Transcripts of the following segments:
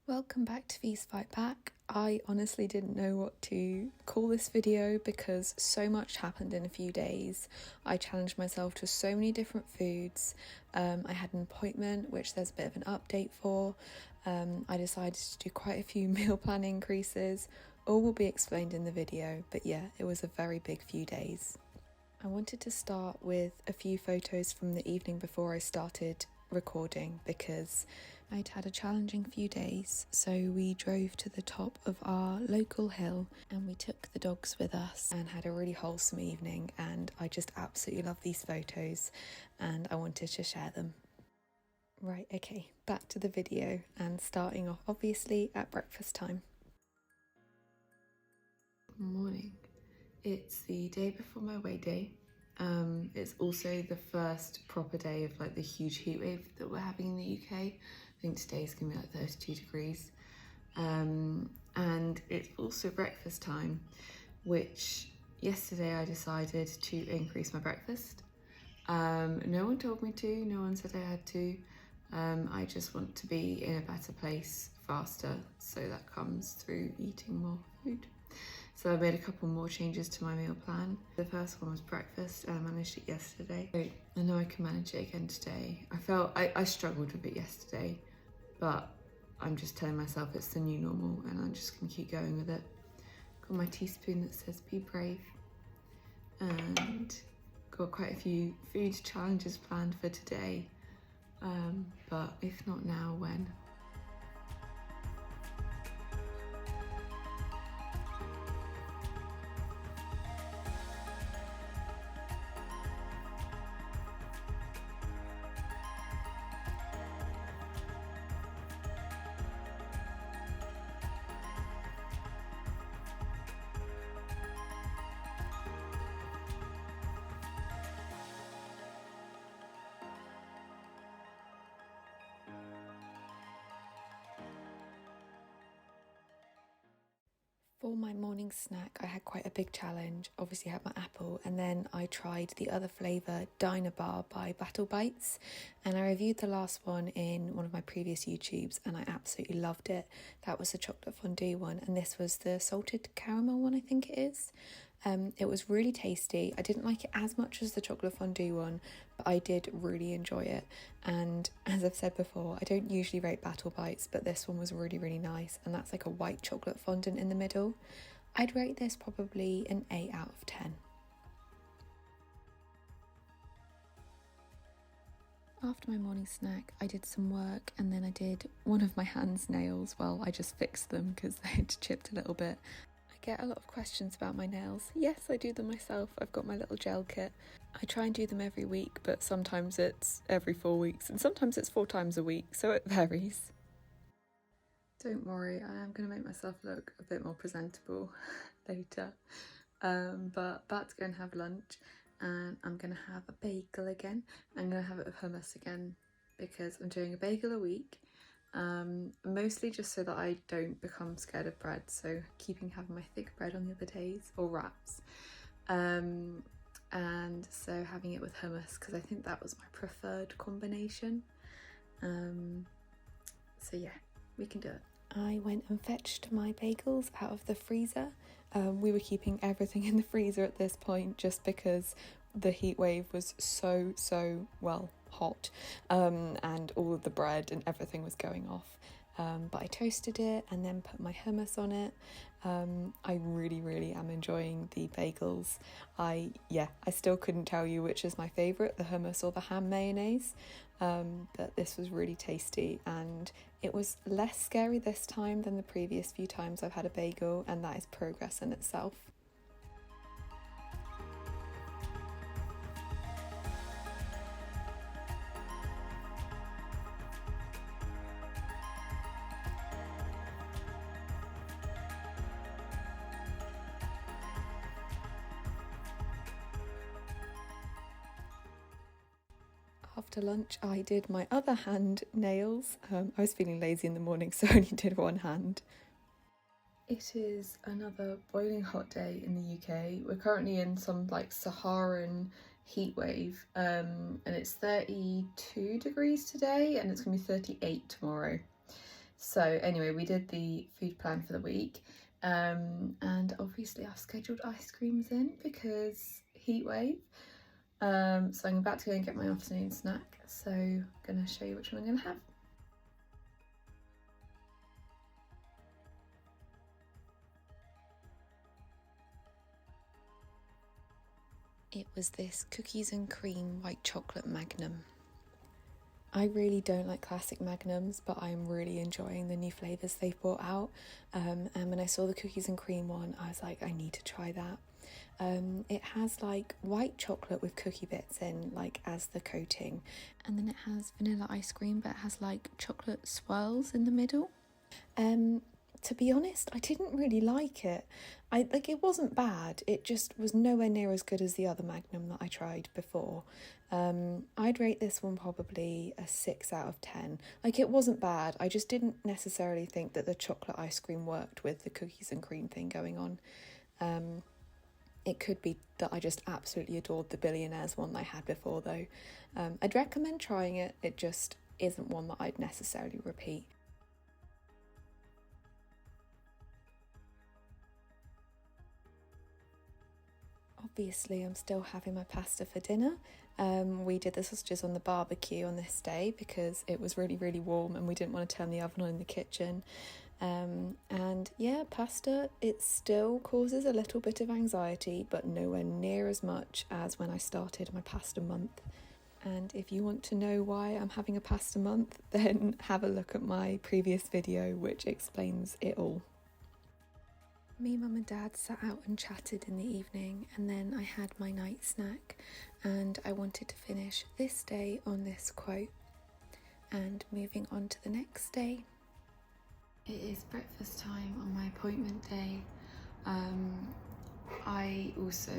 Welcome back to Feast Fight Back. I honestly didn't know what to call this video because so much happened in a few days. I challenged myself to so many different foods. I had an appointment, which there's a bit of an update for. I decided to do quite a few meal plan increases. All will be explained in the video, but yeah, it was a very big few days. I wanted to start with a few photos from the evening before I started recording because I'd had a challenging few days. So we drove to the top of our local hill and we took the dogs with us and had a really wholesome evening, and I just absolutely love these photos and I wanted to share them. Right, okay, back to the video and starting off obviously at breakfast time. Morning. It's the day before my weigh day. It's also the first proper day of like the huge heat wave that we're having in the UK. I think today's gonna be like 32 degrees. And it's also breakfast time, which yesterday I decided to increase my breakfast. No one told me to, no one said I had to. I just want to be in a better place faster, so that comes through eating more food. So I made a couple more changes to my meal plan. The first one was breakfast, and I managed it yesterday. So I know I can manage it again today. I struggled with it yesterday, but I'm just telling myself it's the new normal and I'm just gonna keep going with it. Got my teaspoon that says be brave, and got quite a few food challenges planned for today. But if not now, when? For my morning snack, I had quite a big challenge. Obviously I had my apple, and then I tried the other flavour, Diner Bar by Battle Bites, and I reviewed the last one in one of my previous YouTubes and I absolutely loved it. That was the chocolate fondue one, and this was the salted caramel one, I think it is. It was really tasty. I didn't like it as much as the chocolate fondue one, but I did really enjoy it. And as I've said before, I don't usually rate Battle Bites, but this one was really, really nice. And that's like a white chocolate fondant in the middle. I'd rate this probably an 8 out of 10. After my morning snack, I did some work, and then I did one of my hand's nails. Well, I just fixed them because they had chipped a little bit. I get a lot of questions about my nails. Yes, I do them myself. I've got my little gel kit. I try and do them every week, but sometimes it's every 4 weeks and sometimes it's 4 times a week, so it varies. Don't worry, I am going to make myself look a bit more presentable later. But about to go and have lunch, and I'm going to have a bagel again. I'm going to have it with hummus again because I'm doing a bagel a week. Mostly just so that I don't become scared of bread, so having my thick bread on the other days, or wraps, and so having it with hummus because I think that was my preferred combination. So yeah, we can do it. I went and fetched my bagels out of the freezer. We were keeping everything in the freezer at this point just because the heat wave was so hot, and all of the bread and everything was going off. But I toasted it and then put my hummus on it. I really am enjoying the bagels. I still couldn't tell you which is my favourite, the hummus or the ham mayonnaise, but this was really tasty, and it was less scary this time than the previous few times I've had a bagel, and that is progress in itself. After lunch, I did my other hand nails. I was feeling lazy in the morning, so I only did one hand. It is another boiling hot day in the UK. We're currently in some like Saharan heat wave, and it's 32 degrees today and it's gonna be 38 tomorrow. So anyway, we did the food plan for the week, and obviously I've scheduled ice creams in because heat wave. So I'm about to go and get my afternoon snack, so I'm going to show you which one I'm going to have. It was this cookies and cream white chocolate magnum. I really don't like classic magnums, but I'm really enjoying the new flavours they've brought out. And when I saw the cookies and cream one, I was like, I need to try that. It has like white chocolate with cookie bits in, like as the coating, and then it has vanilla ice cream, but it has like chocolate swirls in the middle. To be honest, I didn't really like it. It wasn't bad. It just was nowhere near as good as the other Magnum that I tried before. I'd rate this one probably a 6 out of 10. Like, it wasn't bad. I just didn't necessarily think that the chocolate ice cream worked with the cookies and cream thing going on. It could be that I just absolutely adored the Billionaires one that I had before, though. I'd recommend trying it. It just isn't one that I'd necessarily repeat. Obviously, I'm still having my pasta for dinner. We did the sausages on the barbecue on this day because it was really, really warm and we didn't want to turn the oven on in the kitchen. And yeah, pasta, it still causes a little bit of anxiety, but nowhere near as much as when I started my pasta month. And if you want to know why I'm having a pasta month, then have a look at my previous video, which explains it all. Me, mum and dad sat out and chatted in the evening, and then I had my night snack, and I wanted to finish this day on this quote. And moving on to the next day. It is breakfast time on my appointment day. I also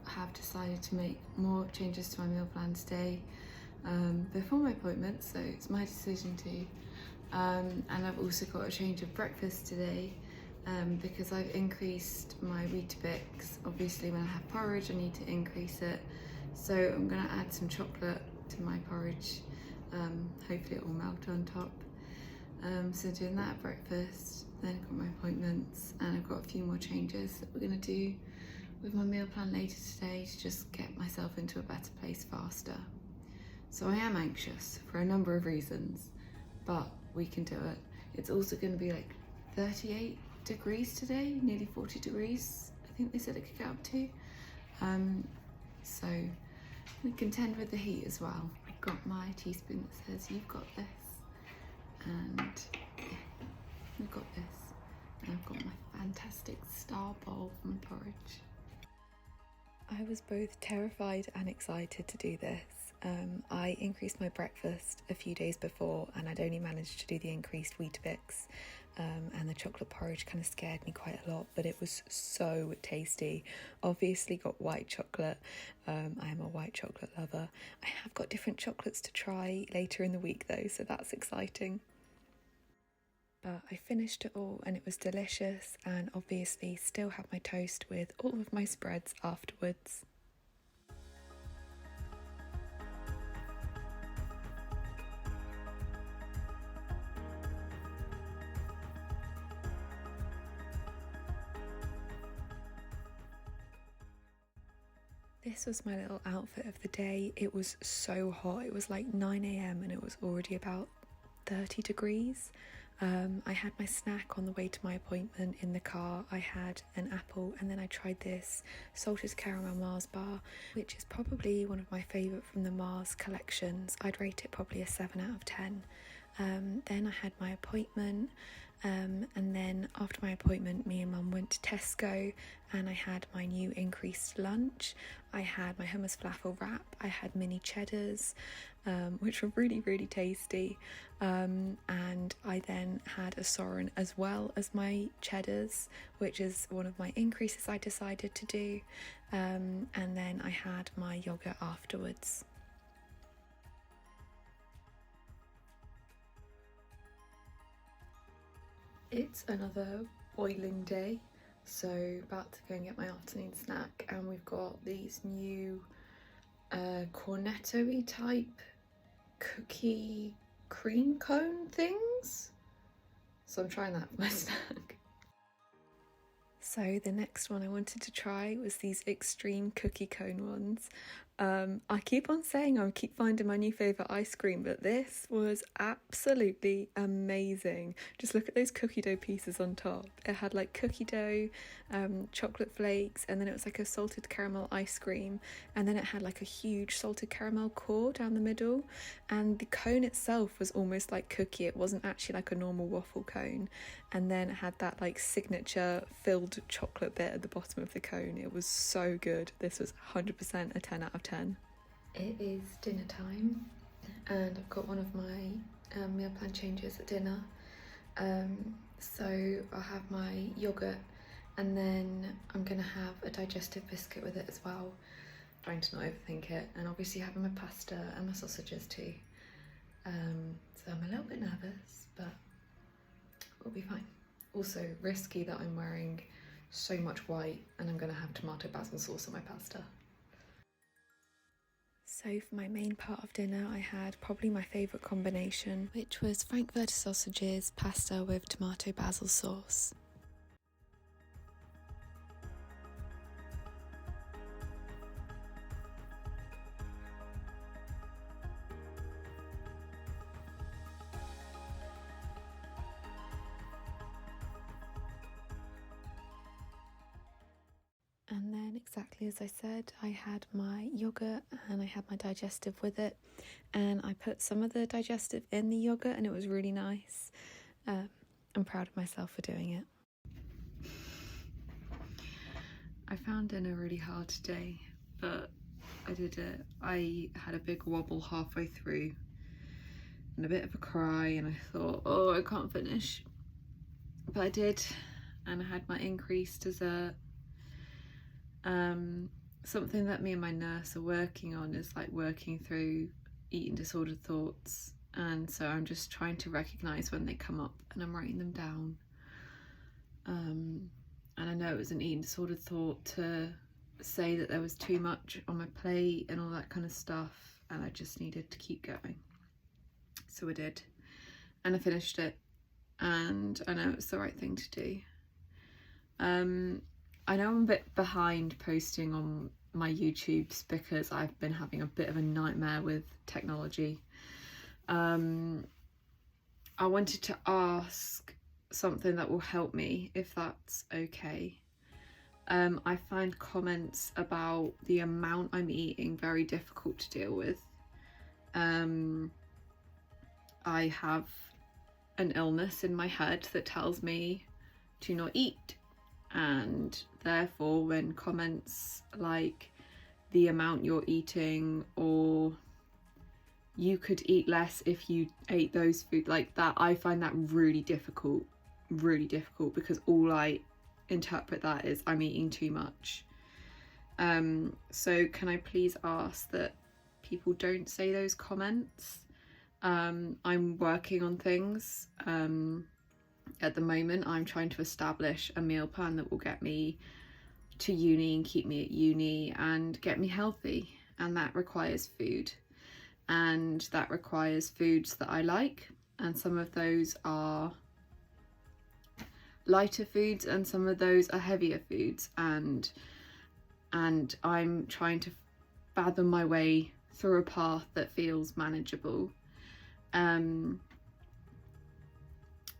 have decided to make more changes to my meal plan today before my appointment, so it's my decision to. And I've also got a change of breakfast today. Because I've increased my Weetabix. Obviously when I have porridge I need to increase it, so I'm going to add some chocolate to my porridge. Hopefully it will melt on top. So doing that at breakfast, then I've got my appointments, and I've got a few more changes that we're going to do with my meal plan later today to just get myself into a better place faster. So I am anxious for a number of reasons, but we can do it. It's also going to be like 38 degrees today, nearly 40 degrees I think they said it could get up to. So we contend with the heat as well. I've got my teaspoon that says you've got this, and yeah, we've got this, and I've got my fantastic star bowl from porridge. I was both terrified and excited to do this. I increased my breakfast a few days before, and I'd only managed to do the increased Weetabix, and the chocolate porridge kind of scared me quite a lot, but it was so tasty. Obviously got white chocolate. I am a white chocolate lover. I have got different chocolates to try later in the week though, so that's exciting. But I finished it all and it was delicious, and obviously still have my toast with all of my spreads afterwards. This was my little outfit of the day. It was so hot. It was like 9 a.m. and it was already about 30 degrees. I had my snack on the way to my appointment in the car. I had an apple, and then I tried this salted caramel Mars bar, which is probably one of my favourite from the Mars collections. I'd rate it probably a 7 out of 10. Then I had my appointment, and then after my appointment me and mum went to Tesco and I had my new increased lunch. I had my hummus falafel wrap, I had mini cheddars, which were really, really tasty, and I then had a soren as well as my cheddars, which is one of my increases I decided to do, and then I had my yogurt afterwards. It's another boiling day, so about to go and get my afternoon snack, and we've got these new cornetto-y type cookie cream cone things. So I'm trying that for my snack. So the next one I wanted to try was these extreme cookie cone ones. I keep on saying I keep finding my new favourite ice cream, but this was absolutely amazing. Just look at those cookie dough pieces on top. It had like cookie dough, chocolate flakes, and then it was like a salted caramel ice cream, and then it had like a huge salted caramel core down the middle, and the cone itself was almost like cookie. It wasn't actually like a normal waffle cone, and then it had that like signature filled chocolate bit at the bottom of the cone. It was so good. This was 100% a 10 out of 10. It is dinner time, and I've got one of my meal plan changes at dinner. So I'll have my yogurt, and then I'm gonna have a digestive biscuit with it as well, trying to not overthink it, and obviously having my pasta and my sausages too. So I'm a little bit nervous, but we'll be fine. Also risky that I'm wearing so much white and I'm gonna have tomato basil sauce on my pasta. So for my main part of dinner, I had probably my favourite combination, which was frankfurter sausages, pasta with tomato basil sauce. And then exactly as I said, I had my yogurt and I had my digestive with it, and I put some of the digestive in the yogurt and it was really nice. I'm proud of myself for doing it. I found dinner really hard today, but I did it. I had a big wobble halfway through and a bit of a cry, and I thought, oh, I can't finish. But I did, and I had my increased dessert. Something that me and my nurse are working on is like working through eating disordered thoughts, and so I'm just trying to recognise when they come up and I'm writing them down. And I know it was an eating disordered thought to say that there was too much on my plate and all that kind of stuff, and I just needed to keep going. So I did, and I finished it, and I know it's the right thing to do. I know I'm a bit behind posting on my YouTubes because I've been having a bit of a nightmare with technology. I wanted to ask something that will help me, if that's okay. I find comments about the amount I'm eating very difficult to deal with. I have an illness in my head that tells me to not eat, and therefore when comments like the amount you're eating or you could eat less if you ate those food like that, I find that really difficult because all I interpret that is I'm eating too much. So can I please ask that people don't say those comments? I'm working on things. At the moment, I'm trying to establish a meal plan that will get me to uni and keep me at uni and get me healthy, and that requires food, and that requires foods that I like, and some of those are lighter foods and some of those are heavier foods, and I'm trying to fathom my way through a path that feels manageable.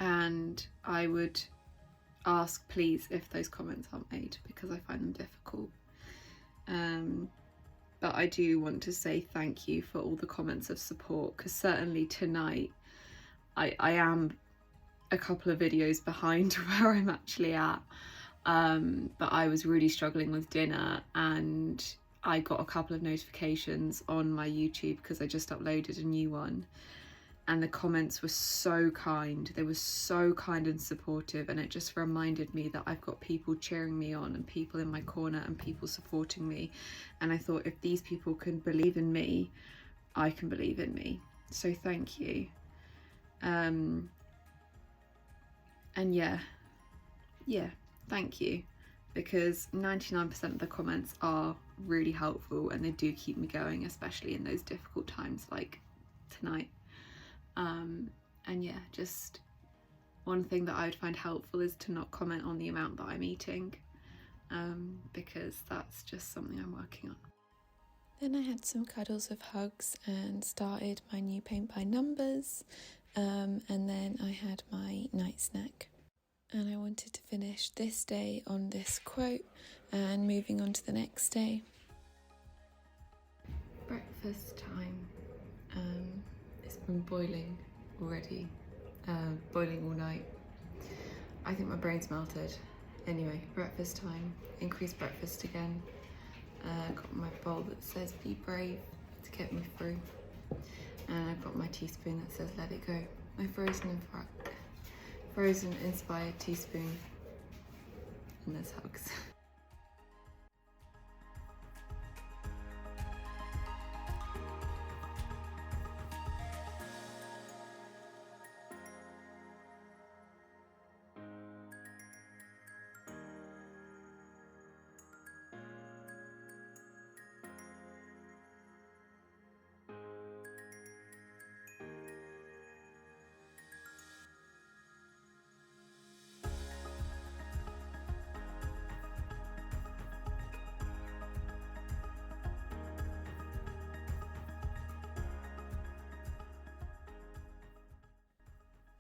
And I would ask please if those comments aren't made, because I find them difficult. But I do want to say thank you for all the comments of support, because certainly tonight I am a couple of videos behind where I'm actually at, but I was really struggling with dinner, and I got a couple of notifications on my YouTube because I just uploaded a new one, and the comments were so kind. They were so kind and supportive, and it just reminded me that I've got people cheering me on and people in my corner and people supporting me, and I thought if these people can believe in me, I can believe in me. So thank you. And yeah, thank you, because 99% of the comments are really helpful and they do keep me going, especially in those difficult times like tonight. And yeah, just one thing that I would find helpful is to not comment on the amount that I'm eating, because that's just something I'm working on. Then I had some cuddles of hugs and started my new paint by numbers, and then I had my night snack. And I wanted to finish this day on this quote and moving on to the next day. Breakfast time. It's been boiling already, boiling all night. I think my brain's melted. Anyway, breakfast time, increased breakfast again. Got my bowl that says be brave to get me through. And I've got my teaspoon that says let it go. My frozen inspired teaspoon. And there's hugs.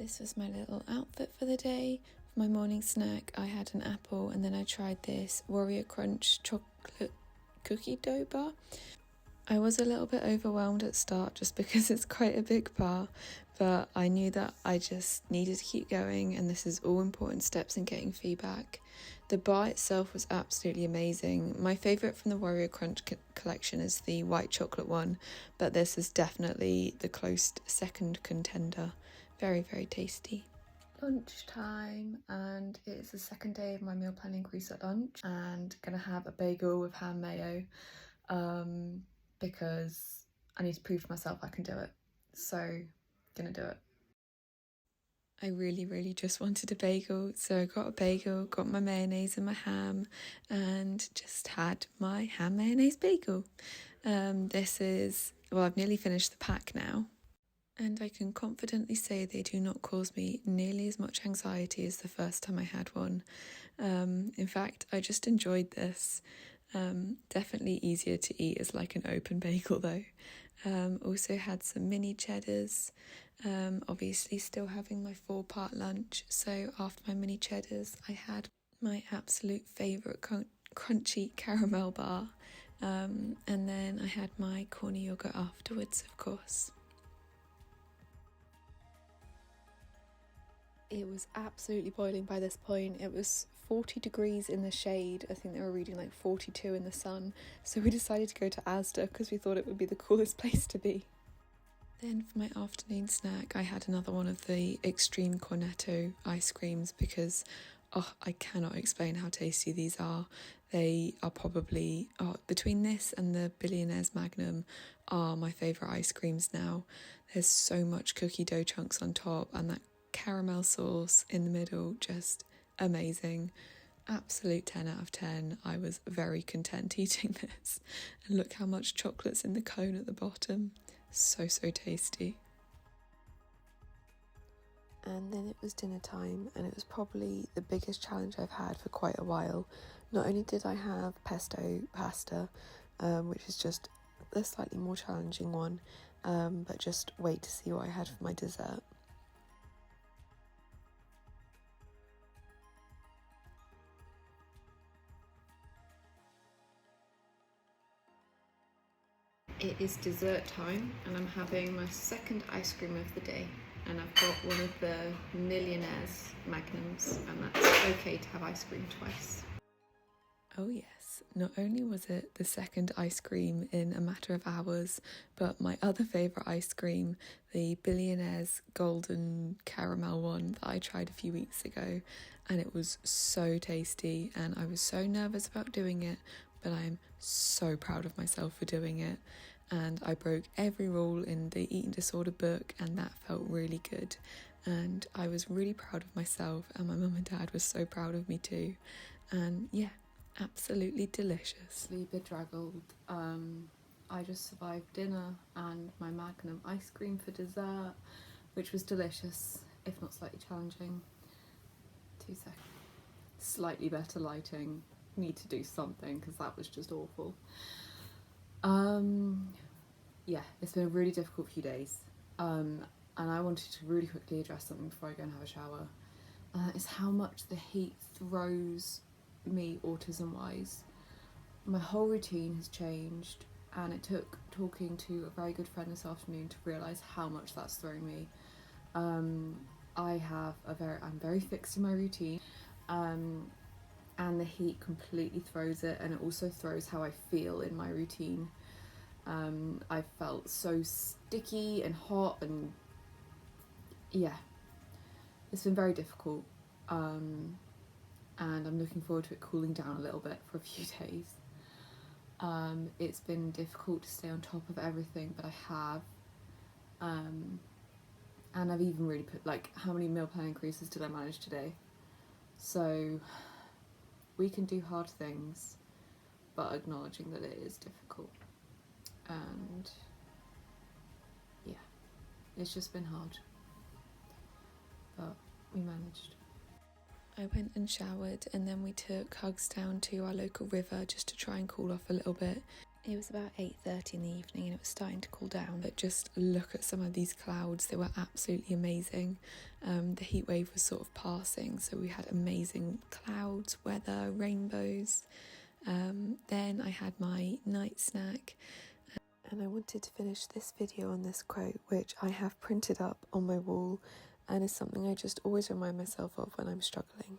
This was my little outfit for the day. For my morning snack, I had an apple and then I tried this Warrior Crunch chocolate cookie dough bar. I was a little bit overwhelmed at start just because it's quite a big bar, but I knew that I just needed to keep going, and this is all important steps in getting feedback. The bar itself was absolutely amazing. My favourite from the Warrior Crunch collection is the white chocolate one, but this is definitely the close second contender. Very, very tasty. Lunchtime, and it's the second day of my meal planning increase at lunch, and gonna have a bagel with ham mayo, because I need to prove to myself I can do it. So, gonna do it. I really just wanted a bagel, so I got a bagel, got my mayonnaise and my ham, and just had my ham mayonnaise bagel. This is, well, I've nearly finished the pack now. And I can confidently say they do not cause me nearly as much anxiety as the first time I had one. In fact, I just enjoyed this. Definitely easier to eat as like an open bagel though. Also had some mini cheddars. Obviously still having my 4-part lunch. So after my mini cheddars, I had my absolute favourite crunchy caramel bar. And then I had my corny yogurt afterwards, of course. It was absolutely boiling by this point. It was 40 degrees in the shade. I think they were reading like 42 in the sun. So we decided to go to Asda because we thought it would be the coolest place to be. Then for my afternoon snack, I had another one of the extreme cornetto ice creams because I cannot explain how tasty these are. They are probably, between this and the Billionaire's Magnum, are my favourite ice creams now. There's so much cookie dough chunks on top, and that caramel sauce in the middle, just amazing. Absolute 10 out of 10. I was very content eating this. And look how much chocolate's in the cone at the bottom. So tasty. And then it was dinner time, and it was probably the biggest challenge I've had for quite a while. Not only did I have pesto pasta, which is just the slightly more challenging one, but just wait to see what I had for my dessert. It is dessert time, and I'm having my second ice cream of the day, and I've got one of the Millionaire's Magnums, and that's okay to have ice cream twice. Oh yes, not only was it the second ice cream in a matter of hours, but my other favourite ice cream, the Billionaire's Golden Caramel one that I tried a few weeks ago, and it was so tasty, and I was so nervous about doing it, but I'm so proud of myself for doing it. And I broke every rule in the eating disorder book, and that felt really good. And I was really proud of myself, and my mum and dad were so proud of me too. And yeah, absolutely delicious. Bedraggled. I just survived dinner and my Magnum ice cream for dessert, which was delicious, if not slightly challenging. slightly better lighting. Need to do something because that was just awful. Yeah, it's been a really difficult few days. And I wanted to really quickly address something before I go and have a shower. And that is how much the heat throws me autism-wise. My whole routine has changed, and it took talking to a very good friend this afternoon to realise how much that's thrown me. I'm very fixed in my routine, and the heat completely throws it, and it also throws how I feel in my routine. I felt so sticky and hot, and yeah, it's been very difficult. And I'm looking forward to it cooling down a little bit for a few days. It's been difficult to stay on top of everything, but I have. And I've even really put, like, how many meal plan increases did I manage today? So we can do hard things, but acknowledging that it is difficult. And yeah, it's just been hard, but we managed. I went and showered, and then we took Hugs down to our local river just to try and cool off a little bit. It was about 8:30 in the evening and it was starting to cool down, but just look at some of these clouds. They were absolutely amazing. The heat wave was sort of passing, so we had amazing clouds, weather, rainbows. Then I had my night snack, and I wanted to finish this video on this quote, which I have printed up on my wall and is something I just always remind myself of when I'm struggling.